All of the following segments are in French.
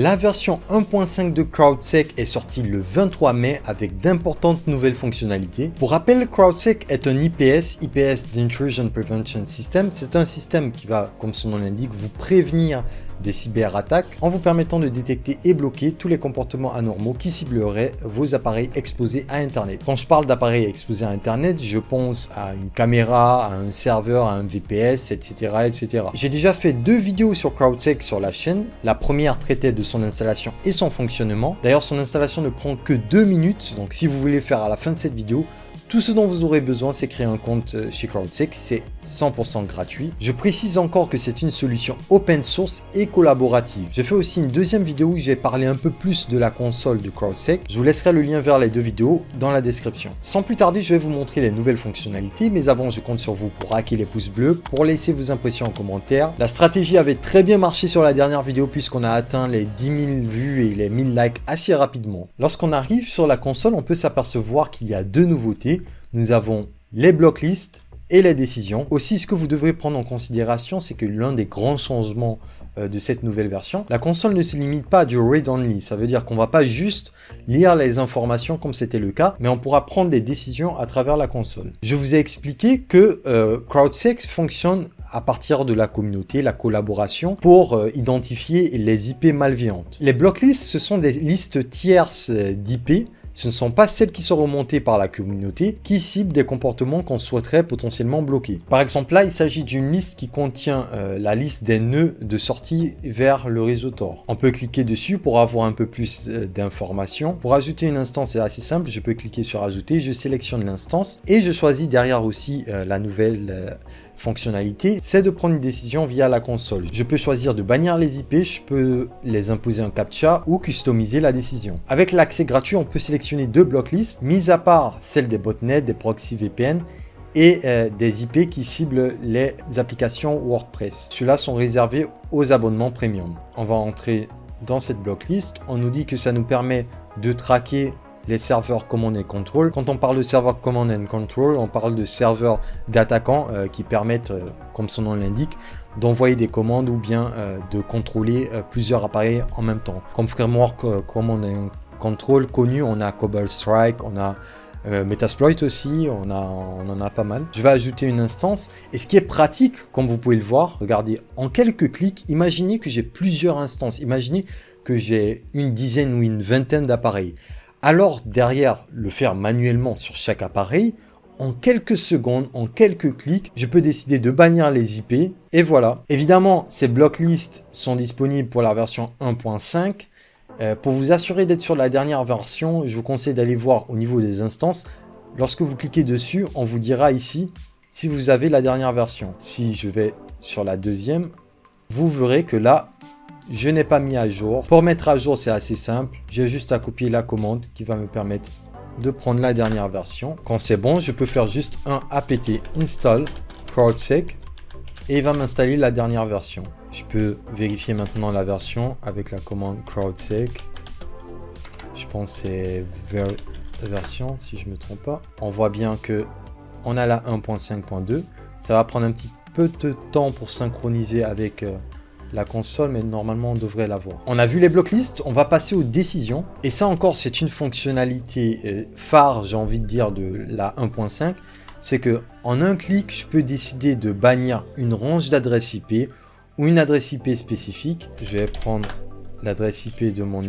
La version 1.5 de CrowdSec est sortie le 23 mai avec d'importantes nouvelles fonctionnalités. Pour rappel, CrowdSec est un IPS, d'Intrusion Prevention System. C'est un système qui va, comme son nom l'indique, vous prévenir des cyberattaques en vous permettant de détecter et bloquer tous les comportements anormaux qui cibleraient vos appareils exposés à Internet. Quand je parle d'appareils exposés à Internet, je pense à une caméra, à un serveur, à un VPS, etc. etc. J'ai déjà fait 2 vidéos sur CrowdSec sur la chaîne. La première traitait de son installation et son fonctionnement. D'ailleurs, son installation ne prend que 2 minutes, donc si vous voulez faire à la fin de cette vidéo, tout ce dont vous aurez besoin, c'est créer un compte chez CrowdSec, c'est 100% gratuit. Je précise encore que c'est une solution open source et collaborative. J'ai fait aussi une deuxième vidéo où j'ai parlé un peu plus de la console de CrowdSec. Je vous laisserai le lien vers les 2 vidéos dans la description. Sans plus tarder, je vais vous montrer les nouvelles fonctionnalités, mais avant, je compte sur vous pour hacker les pouces bleus, pour laisser vos impressions en commentaire. La stratégie avait très bien marché sur la dernière vidéo puisqu'on a atteint les 10 000 vues et les 1000 likes assez rapidement. Lorsqu'on arrive sur la console, on peut s'apercevoir qu'il y a 2 nouveautés. Nous avons les blocklists et les décisions. Aussi, ce que vous devrez prendre en considération, c'est que l'un des grands changements de cette nouvelle version, la console ne se limite pas à du read-only. Ça veut dire qu'on ne va pas juste lire les informations comme c'était le cas, mais on pourra prendre des décisions à travers la console. Je vous ai expliqué que CrowdSec fonctionne à partir de la communauté, la collaboration, pour identifier les IP malveillantes. Les blocklists, ce sont des listes tierces d'IP. Ce ne sont pas celles qui sont remontées par la communauté qui ciblent des comportements qu'on souhaiterait potentiellement bloquer. Par exemple, là, il s'agit d'une liste qui contient la liste des nœuds de sortie vers le réseau Tor. On peut cliquer dessus pour avoir un peu plus d'informations. Pour ajouter une instance, c'est assez simple. Je peux cliquer sur ajouter, je sélectionne l'instance et je choisis derrière aussi la nouvelle fonctionnalité, c'est de prendre une décision via la console. Je peux choisir de bannir les IP, je peux les imposer un captcha ou customiser la décision. Avec l'accès gratuit, on peut sélectionner 2 blocklists, mis à part celle des botnets, des proxy VPN et des IP qui ciblent les applications WordPress. Ceux-là sont réservés aux abonnements premium. On va entrer dans cette blocklist. On nous dit que ça nous permet de traquer les serveurs Command and Control. Quand on parle de serveurs Command and Control, on parle de serveurs d'attaquants qui permettent, comme son nom l'indique, d'envoyer des commandes ou bien de contrôler plusieurs appareils en même temps. Comme framework Command and Control connu, on a Cobalt Strike, on a Metasploit aussi, on en a pas mal. Je vais ajouter une instance et ce qui est pratique, comme vous pouvez le voir, regardez, en quelques clics, imaginez que j'ai plusieurs instances, imaginez que j'ai une dizaine ou une vingtaine d'appareils. Alors derrière, le faire manuellement sur chaque appareil, en quelques secondes, en quelques clics, je peux décider de bannir les IP et voilà. Évidemment, ces blocklists sont disponibles pour la version 1.5. Pour vous assurer d'être sur la dernière version, je vous conseille d'aller voir au niveau des instances. Lorsque vous cliquez dessus, on vous dira ici si vous avez la dernière version. Si je vais sur la deuxième, vous verrez que là, je n'ai pas mis à jour. Pour mettre à jour, c'est assez simple. J'ai juste à copier la commande qui va me permettre de prendre la dernière version. Quand c'est bon, je peux faire juste un apt install CrowdSec et il va m'installer la dernière version. Je peux vérifier maintenant la version avec la commande CrowdSec. Je pense que c'est version, si je ne me trompe pas. On voit bien que on a la 1.5.2. Ça va prendre un petit peu de temps pour synchroniser avec la console, mais normalement on devrait l'avoir. On a vu les blocklists, on va passer aux décisions. Et ça encore, c'est une fonctionnalité phare, j'ai envie de dire, de la 1.5. C'est que en un clic, je peux décider de bannir une range d'adresses IP ou une adresse IP spécifique. Je vais prendre l'adresse IP de mon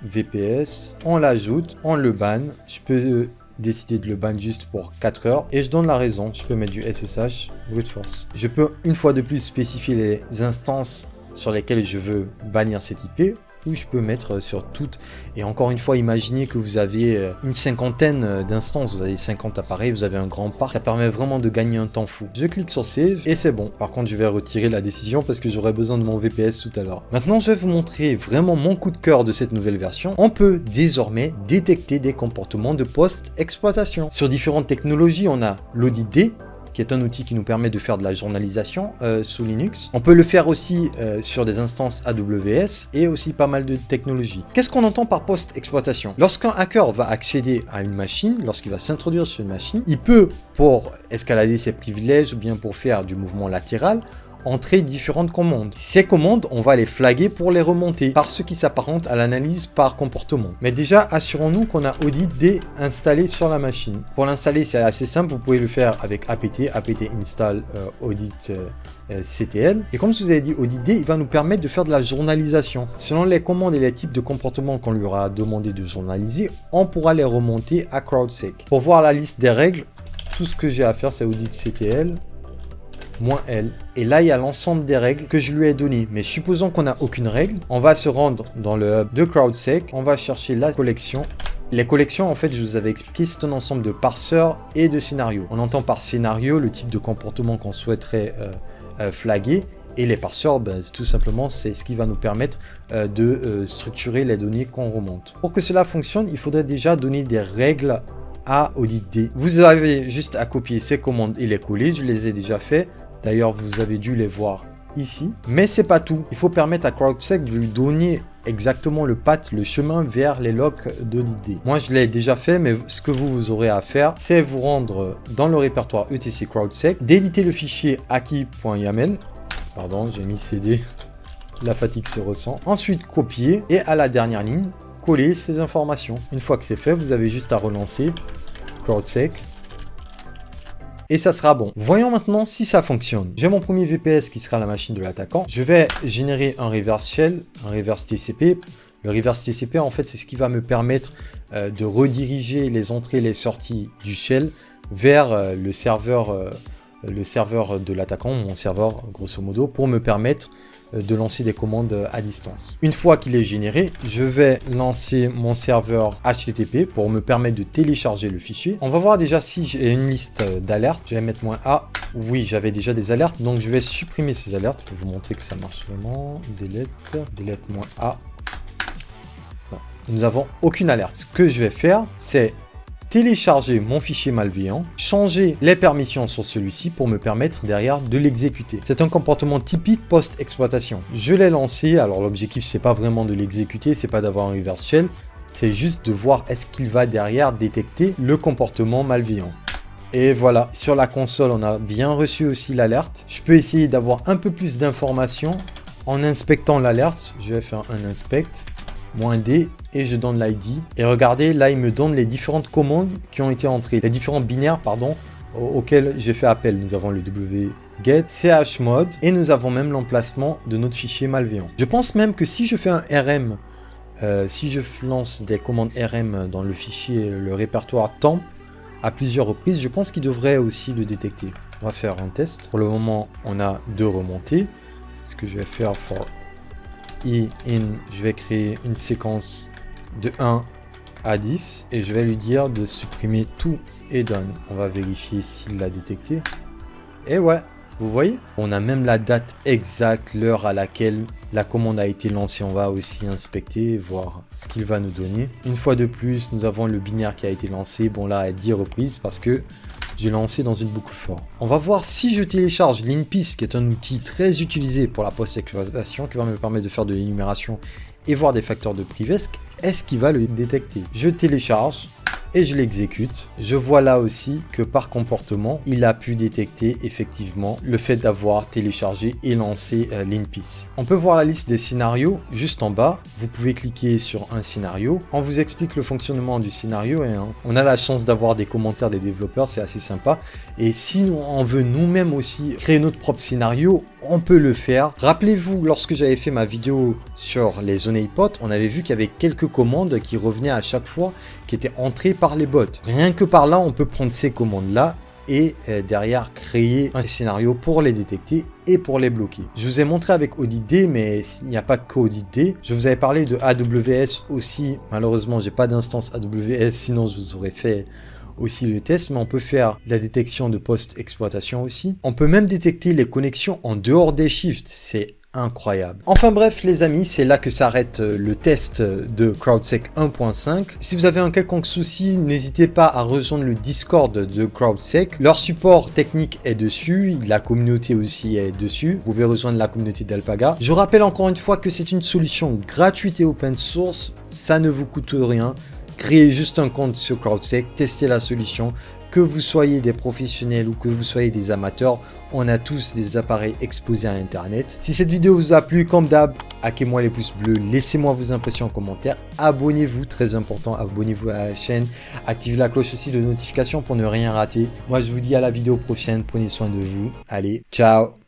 VPS, on l'ajoute, on le banne. Je peux décider de le ban juste pour 4 heures et je donne la raison. Je peux mettre du SSH brute force. Je peux une fois de plus spécifier les instances sur lesquelles je veux bannir cette IP ou je peux mettre sur toutes. Et encore une fois, imaginez que vous avez une cinquantaine d'instances, vous avez 50 appareils, vous avez un grand parc, ça permet vraiment de gagner un temps fou. Je clique sur Save et c'est bon. Par contre, je vais retirer la décision parce que j'aurai besoin de mon VPS tout à l'heure. Maintenant, je vais vous montrer vraiment mon coup de cœur de cette nouvelle version. On peut désormais détecter des comportements de post-exploitation. Sur différentes technologies, on a l'AuditD, qui est un outil qui nous permet de faire de la journalisation sous Linux. On peut le faire aussi sur des instances AWS et aussi pas mal de technologies. Qu'est-ce qu'on entend par post-exploitation? Lorsqu'un hacker va accéder à une machine, lorsqu'il va s'introduire sur une machine, il peut, pour escalader ses privilèges ou bien pour faire du mouvement latéral, entrer différentes commandes. Ces commandes, on va les flaguer pour les remonter par ce qui s'apparente à l'analyse par comportement. Mais déjà, assurons-nous qu'on a audit D installé sur la machine. Pour l'installer, c'est assez simple. Vous pouvest le faire avec apt install audit CTL. Et comme je vous avais dit, audit D, il va nous permettre de faire de la journalisation. Selon les commandes et les types de comportements qu'on lui aura demandé de journaliser, on pourra les remonter à CrowdSec. Pour voir la liste des règles, tout ce que j'ai à faire, c'est audit CTL -L. Et là, il y a l'ensemble des règles que je lui ai données. Mais supposons qu'on n'a aucune règle, on va se rendre dans le hub de CrowdSec, on va chercher la collection. Les collections, en fait, je vous avais expliqué, c'est un ensemble de parseurs et de scénarios. On entend par scénario le type de comportement qu'on souhaiterait flaguer. Et les parseurs, tout simplement, c'est ce qui va nous permettre de structurer les données qu'on remonte. Pour que cela fonctionne, il faudrait déjà donner des règles à audit D. Vous avez juste à copier ces commandes et les coller. Je les ai déjà fait. D'ailleurs, vous avez dû les voir ici. Mais c'est pas tout. Il faut permettre à CrowdSec de lui donner exactement le path, le chemin vers les logs d'audit D. Moi, je l'ai déjà fait, mais ce que vous aurez à faire, c'est vous rendre dans le répertoire etc CrowdSec, d'éditer le fichier aki.yaml. Pardon, j'ai mis CD. La fatigue se ressent. Ensuite, copier et à la dernière ligne, coller ces informations. Une fois que c'est fait, vous avez juste à relancer CrowdSec. Et ça sera bon. Voyons maintenant si ça fonctionne. J'ai mon premier VPS qui sera la machine de l'attaquant. Je vais générer un reverse shell, un reverse TCP. Le reverse TCP, en fait, c'est ce qui va me permettre de rediriger les entrées et les sorties du shell vers le serveur de l'attaquant, mon serveur, grosso modo, pour me permettre de lancer des commandes à distance. Une fois qu'il est généré, je vais lancer mon serveur HTTP pour me permettre de télécharger le fichier. On va voir déjà si j'ai une liste d'alertes. Je vais mettre "-a". Oui, j'avais déjà des alertes, donc je vais supprimer ces alertes pour vous montrer que ça marche vraiment. Delete "-a". Nous n'avons aucune alerte. Ce que je vais faire, c'est télécharger mon fichier malveillant, changer les permissions sur celui-ci pour me permettre derrière de l'exécuter. C'est un comportement typique post-exploitation. Je l'ai lancé, alors l'objectif c'est pas vraiment de l'exécuter, c'est pas d'avoir un reverse shell, c'est juste de voir est-ce qu'il va derrière détecter le comportement malveillant. Et voilà, sur la console on a bien reçu aussi l'alerte. Je peux essayer d'avoir un peu plus d'informations en inspectant l'alerte. Je vais faire un inspect. -D et je donne l'ID. Et regardez, là, il me donne les différentes commandes qui ont été entrées, les différents binaires, pardon, auxquels j'ai fait appel. Nous avons le wget, chmod et nous avons même l'emplacement de notre fichier malveillant. Je pense même que si je fais un RM, si je lance des commandes RM dans le fichier, le répertoire temp à plusieurs reprises, je pense qu'il devrait aussi le détecter. On va faire un test. Pour le moment, on a 2 remontées. Ce que je vais faire for in, je vais créer une séquence de 1 à 10 et je vais lui dire de supprimer tout et done. On va vérifier s'il l'a détecté. Et ouais, vous voyez, on a même la date exacte, l'heure à laquelle la commande a été lancée. On va aussi inspecter, voir ce qu'il va nous donner. Une fois de plus, nous avons le binaire qui a été lancé. Bon là, à 10 reprises parce que j'ai lancé dans une boucle for. On va voir si je télécharge l'InPiss, qui est un outil très utilisé pour la post-exploitation, qui va me permettre de faire de l'énumération et voir des facteurs de privesc. Est-ce qu'il va le détecter? Je télécharge et je l'exécute. Je vois là aussi que par comportement, il a pu détecter effectivement le fait d'avoir téléchargé et lancé l'InPiss. On peut voir la liste des scénarios juste en bas. Vous pouvez cliquer sur un scénario. On vous explique le fonctionnement du scénario et on a la chance d'avoir des commentaires des développeurs, c'est assez sympa. Et si on veut nous-mêmes aussi créer notre propre scénario, on peut le faire. Rappelez-vous, lorsque j'avais fait ma vidéo sur les honeypots, on avait vu qu'il y avait quelques commandes qui revenaient à chaque fois, qui étaient entrées par les bots. Rien que par là, on peut prendre ces commandes-là et derrière créer un scénario pour les détecter et pour les bloquer. Je vous ai montré avec AuditD, mais il n'y a pas que AuditD. Je vous avais parlé de AWS aussi. Malheureusement, j'ai pas d'instance AWS, sinon je vous aurais fait aussi le test, mais on peut faire la détection de post-exploitation aussi. On peut même détecter les connexions en dehors des shifts. C'est incroyable. Enfin bref les amis, c'est là que s'arrête le test de CrowdSec 1.5. Si vous avez un quelconque souci, n'hésitez pas à rejoindre le Discord de CrowdSec. Leur support technique est dessus, la communauté aussi est dessus. Vous pouvez rejoindre la communauté d'Alpaga. Je rappelle encore une fois que c'est une solution gratuite et open source. Ça ne vous coûte rien. Créez juste un compte sur CrowdSec, testez la solution. que vous soyez des professionnels ou que vous soyez des amateurs, on a tous des appareils exposés à Internet. Si cette vidéo vous a plu, comme d'hab, hackez-moi les pouces bleus, laissez-moi vos impressions en commentaire, abonnez-vous, très important, abonnez-vous à la chaîne, activez la cloche aussi de notification pour ne rien rater. Moi, je vous dis à la vidéo prochaine, prenez soin de vous. Allez, ciao!